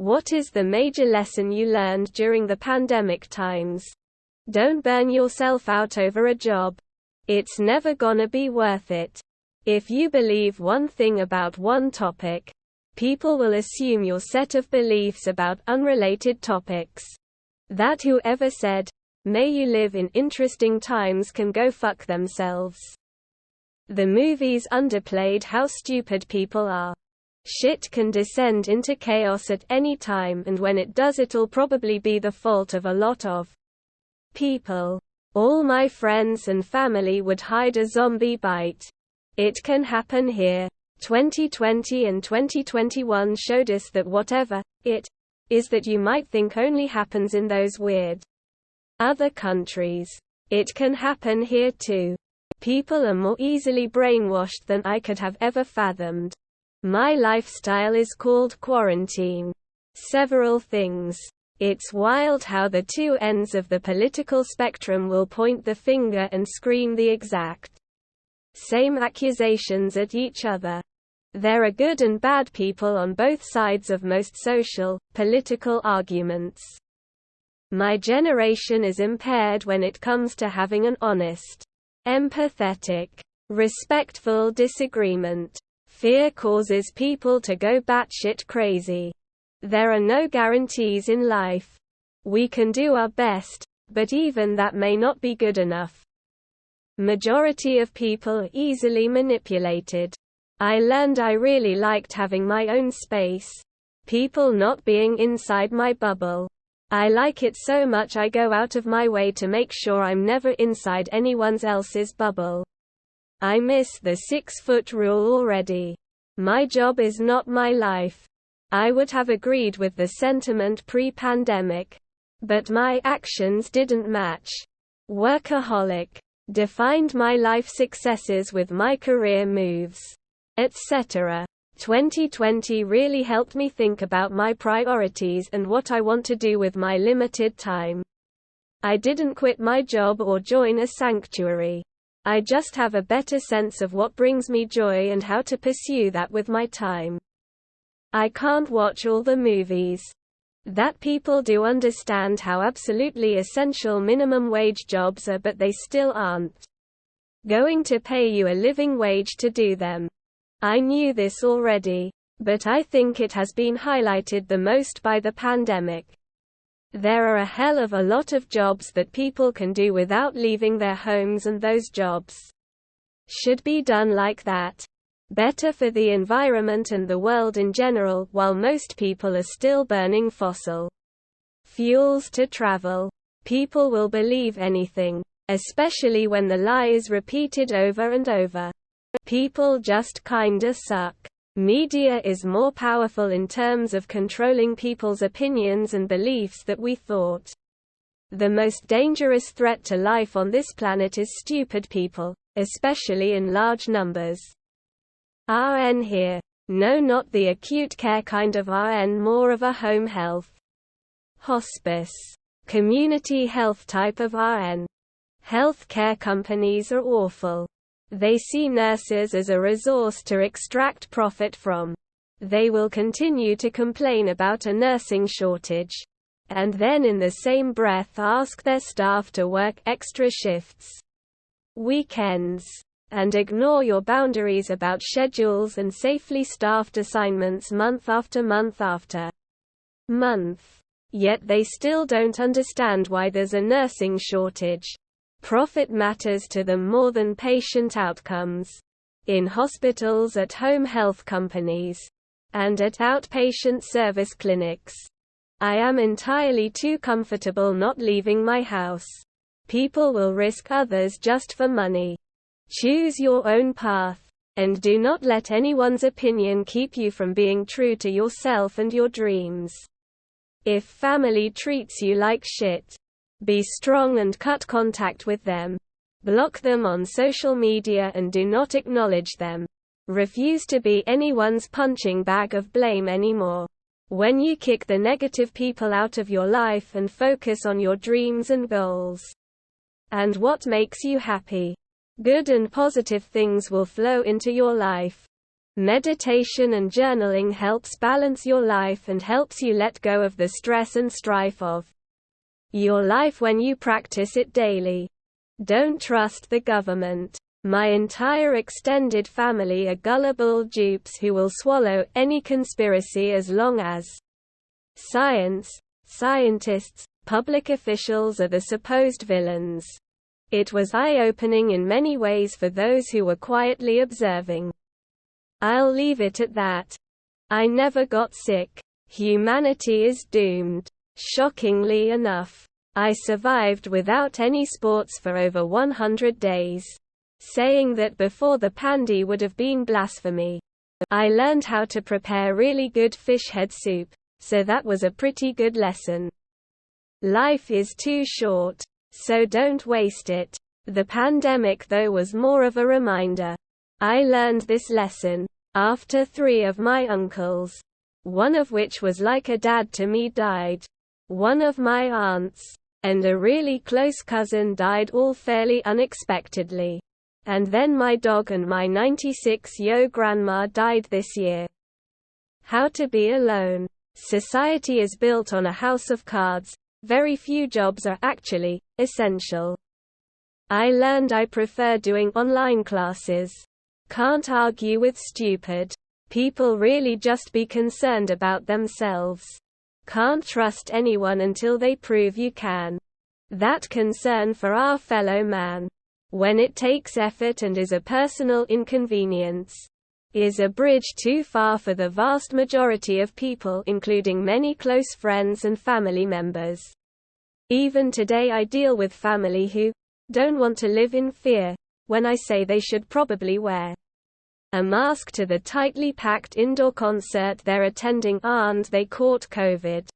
What is the major lesson you learned during the pandemic times? Don't burn yourself out over a job. It's never gonna be worth it. If you believe one thing about one topic, people will assume your set of beliefs about unrelated topics. That whoever said, "May you live in interesting times," can go fuck themselves. The movies underplayed how stupid people are. Shit can descend into chaos at any time, and when it does, it'll probably be the fault of a lot of people. All my friends and family would hide a zombie bite. It can happen here. 2020 and 2021 showed us that whatever it is that you might think only happens in those weird other countries, it can happen here too. People are more easily brainwashed than I could have ever fathomed. My lifestyle is called quarantine. Several things. It's wild how the two ends of the political spectrum will point the finger and scream the exact same accusations at each other. There are good and bad people on both sides of most social, political arguments. My generation is impaired when it comes to having an honest, empathetic, respectful disagreement. Fear causes people to go batshit crazy. There are no guarantees in life. We can do our best, but even that may not be good enough. Majority of people are easily manipulated. I learned I really liked having my own space. People not being inside my bubble. I like it so much I go out of my way to make sure I'm never inside anyone else's bubble. I miss the 6-foot rule already. My job is not my life. I would have agreed with the sentiment pre-pandemic. But my actions didn't match. Workaholic. Defined my life successes with my career moves, etc. 2020 really helped me think about my priorities and what I want to do with my limited time. I didn't quit my job or join a sanctuary. I just have a better sense of what brings me joy and how to pursue that with my time. I can't watch all the movies that people do. Understand how absolutely essential minimum wage jobs are, but they still aren't going to pay you a living wage to do them. I knew this already, but I think it has been highlighted the most by the pandemic. There are a hell of a lot of jobs that people can do without leaving their homes, and those jobs should be done like that. Better for the environment and the world in general, while most people are still burning fossil fuels to travel. People will believe anything, especially when the lie is repeated over and over. People just kinda suck. Media is more powerful in terms of controlling people's opinions and beliefs than we thought. The most dangerous threat to life on this planet is stupid people, especially in large numbers. RN here. No, not the acute care kind of RN, more of a home health, hospice, community health type of RN. Health care companies are awful. They see nurses as a resource to extract profit from. They will continue to complain about a nursing shortage, and then in the same breath ask their staff to work extra shifts, weekends, and ignore your boundaries about schedules and safely staffed assignments month after month after month. Yet they still don't understand why there's a nursing shortage. Profit matters to them more than patient outcomes. In hospitals, at home health companies, and at outpatient service clinics. I am entirely too comfortable not leaving my house. People will risk others just for money. Choose your own path, and do not let anyone's opinion keep you from being true to yourself and your dreams. If family treats you like shit, be strong and cut contact with them. Block them on social media and do not acknowledge them. Refuse to be anyone's punching bag of blame anymore. When you kick the negative people out of your life and focus on your dreams and goals, and what makes you happy, good and positive things will flow into your life. Meditation and journaling helps balance your life and helps you let go of the stress and strife of your life when you practice it daily. Don't trust the government. My entire extended family are gullible dupes who will swallow any conspiracy as long as scientists, public officials are the supposed villains. It was eye-opening in many ways for those who were quietly observing. I'll leave it at that. I never got sick. Humanity is doomed. Shockingly enough, I survived without any sports for over 100 days. Saying that before the pandy would have been blasphemy. I learned how to prepare really good fish head soup, so that was a pretty good lesson. Life is too short, so don't waste it. The pandemic though was more of a reminder. I learned this lesson after 3 of my uncles, one of which was like a dad to me, died. One of my aunts and a really close cousin died, all fairly unexpectedly. And then my dog and my 96-year-old grandma died this year. How to be alone. Society is built on a house of cards. Very few jobs are actually essential. I learned I prefer doing online classes. Can't argue with stupid people, really just be concerned about themselves. Can't trust anyone until they prove you can. That concern for our fellow man, when it takes effort and is a personal inconvenience, is a bridge too far for the vast majority of people, including many close friends and family members. Even today I deal with family who don't want to live in fear when I say they should probably wear a mask to the tightly packed indoor concert they're attending, and they caught COVID.